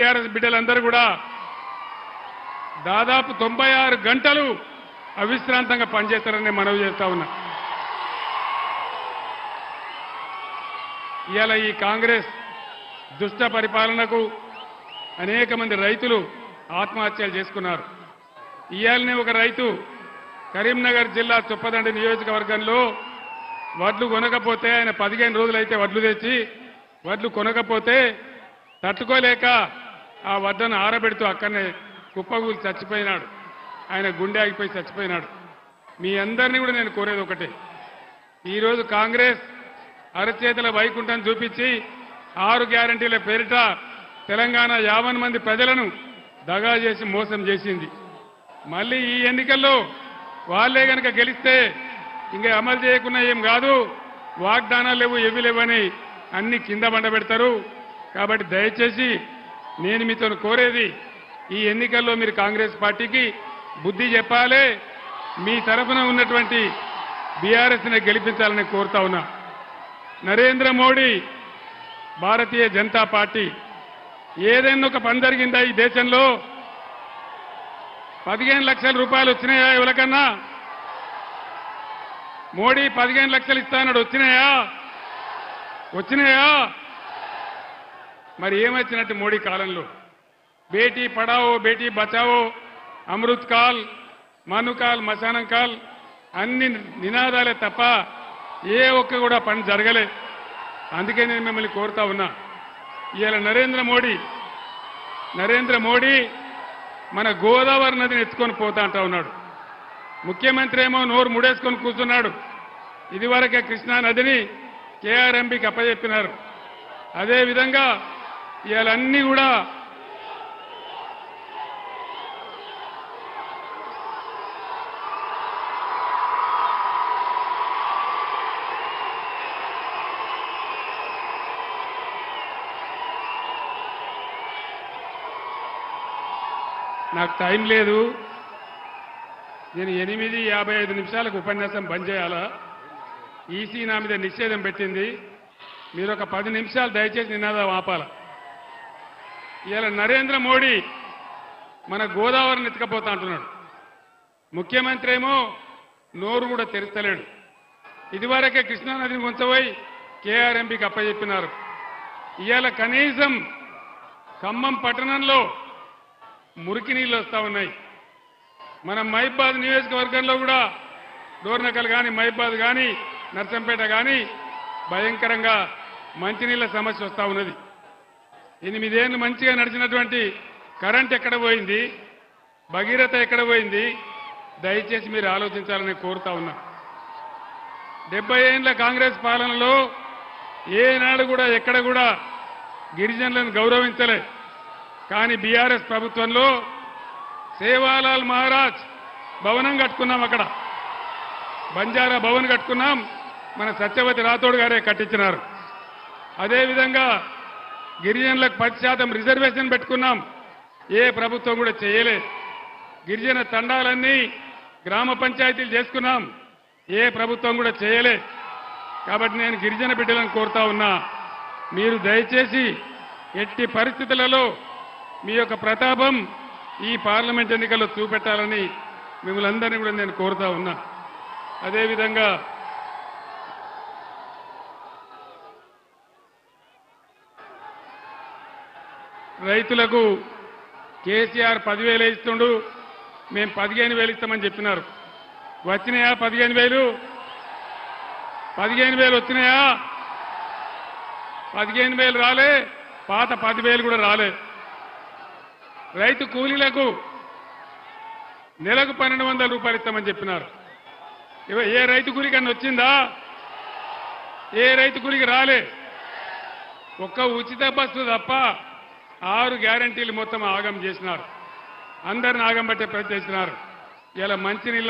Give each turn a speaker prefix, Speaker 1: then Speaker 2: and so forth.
Speaker 1: TRS బిడ్డలందరూ కూడా దాదాపు 96 గంటలు అవిశ్రాంతంగా పనిచేస్తారని మనవి చేస్తా ఉన్నా. ఇవాళ ఈ కాంగ్రెస్ దుష్ట పరిపాలనకు అనేక మంది రైతులు ఆత్మహత్యలు చేసుకున్నారు. ఇవాళనే ఒక రైతు కరీంనగర్ జిల్లా చొప్పదండి నియోజకవర్గంలో వడ్లు కొనకపోతే ఆయన 15 రోజులైతే వడ్లు తెచ్చి వడ్లు కొనకపోతే తట్టుకోలేక ఆ వడ్లను ఆరబెడుతూ అక్కడనే కుప్పగూలి చచ్చిపోయినాడు. ఆయన గుండె ఆగిపోయి చచ్చిపోయినాడు. మీ అందరినీ కూడా నేను కోరేది ఒకటే, ఈరోజు కాంగ్రెస్ అరచేతుల వైకుంఠం చూపించి 6 గ్యారంటీల పేరిట తెలంగాణ 50 మంది ప్రజలను దగా చేసి మోసం చేసింది. మళ్ళీ ఈ ఎన్నికల్లో వాళ్ళే గనక గెలిస్తే ఇంకా అమలు చేయకుండా ఏం కాదు, వాగ్దానాలు లేవు ఏవి లేవని అన్ని కింద బండబెడతారు. కాబట్టి దయచేసి నేను మీతో కోరేది, ఈ ఎన్నికల్లో మీరు కాంగ్రెస్ పార్టీకి బుద్ధి చెప్పాలి, మీ తరఫున ఉన్నటువంటి బీఆర్ఎస్ని గెలిపించాలని కోరుతా ఉన్నా. నరేంద్ర మోడీ భారతీయ జనతా పార్టీ ఏదైనా ఒక పని జరిగిందా ఈ దేశంలో? 15 లక్షల రూపాయలు వచ్చినాయా ఎవరికన్నా? మోడీ 15 లక్షలు ఇస్తానడు, వచ్చినాయా? మరి ఏమొచ్చినట్టు మోడీ కాలంలో? బేటీ పడావో బేటీ బచావో, అమృత్ కాల్, మనుకాల్, మశానం కాల్ అన్ని నినాదాలే తప్ప ఏ ఒక్క కూడా పని జరగలే. అందుకే నేను మిమ్మల్ని కోరుతా ఉన్నా, ఇవాళ నరేంద్ర మోడీ మన గోదావరి నదిని ఎత్తుకొని పోతా అంటా ఉన్నాడు. ముఖ్యమంత్రి ఏమో నోరు ముడేసుకొని కూర్చున్నాడు. ఇదివరకే కృష్ణా నదిని కేఆర్ఎంబీకి అప్పచెప్పినారు. అదేవిధంగా ఇవాళ అన్నీ కూడా నాకు టైం లేదు, నేను 8:55 నిమిషాలకు ఉపన్యాసం బంద్ చేయాలా? ఈసీ నా మీద నిషేధం పెట్టింది. మీరు ఒక 10 నిమిషాలు దయచేసి నినాదం ఆపాల. ఇవాళ నరేంద్ర మోడీ మన గోదావరిని ఎత్తుకపోతా అంటున్నాడు. ముఖ్యమంత్రి ఏమో నోరు కూడా తెరుస్తలేడు. ఇదివరకే కృష్ణానదిని ఉంచబోయి కేఆర్ఎంబీకి అప్పచెప్పినారు. ఇవాళ కనీసం ఖమ్మం పట్టణంలో మురికి నీళ్ళు వస్తూ ఉన్నాయి. మన మహబాద్ నియోజకవర్గంలో కూడా డోర్నకల్ కానీ, మహబాద్ కానీ, నర్సంపేట కానీ భయంకరంగా మంచినీళ్ళ సమస్య వస్తూ ఉన్నది. 8 ఏళ్ళు మంచిగా నడిచినటువంటి కరెంట్ ఎక్కడ పోయింది? భగీరథ ఎక్కడ పోయింది? దయచేసి మీరు ఆలోచించాలని కోరుతా ఉన్నా. 70 ఏళ్ల కాంగ్రెస్ పాలనలో ఏనాడు కూడా ఎక్కడ కూడా గిరిజనులను గౌరవించలే. కానీ బీఆర్ఎస్ ప్రభుత్వంలో సేవాలాల్ మహారాజ్ భవనం కట్టుకున్నాం, అక్కడ బంజారా భవన్ కట్టుకున్నాం, మన సత్యవతి రాథోడ్ గారే కట్టించినారు. అదేవిధంగా గిరిజనులకు 10% రిజర్వేషన్ పెట్టుకున్నాం, ఏ ప్రభుత్వం కూడా చేయలే. గిరిజన తండాలన్నీ గ్రామ పంచాయతీలు చేసుకున్నాం, ఏ ప్రభుత్వం కూడా చేయలే. కాబట్టి నేను గిరిజన బిడ్డలను కోరుతా ఉన్నా, మీరు దయచేసి ఎట్టి పరిస్థితులలో మీ యొక్క ప్రతాపం ఈ పార్లమెంట్ ఎన్నికల్లో చూపెట్టాలని మిమ్మల్ని అందరినీ కూడా నేను కోరుతా ఉన్నా. అదేవిధంగా రైతులకు కేసీఆర్ 10,000 ఇస్తుండు, మేము 15,000 ఇస్తామని చెప్పినారు. వచ్చినాయా 15,000? 15,000 వచ్చినాయా? 15,000 రాలే, పాత 10,000 కూడా రాలే. రైతు కూలీలకు నెలకు 1,200 రూపాయలు ఇస్తామని చెప్పినారు. ఏ రైతు కూలికి అన్న వచ్చిందా? ఏ రైతు కూలికి రాలే. ఒక్క ఉచిత బస్సు తప్ప 6 గ్యారంటీలు మొత్తం ఆగం చేసినారు. అందరిని ఆగం పట్టే ప్రయత్నం చేసినారు. ఇలా మంచినీళ్ళ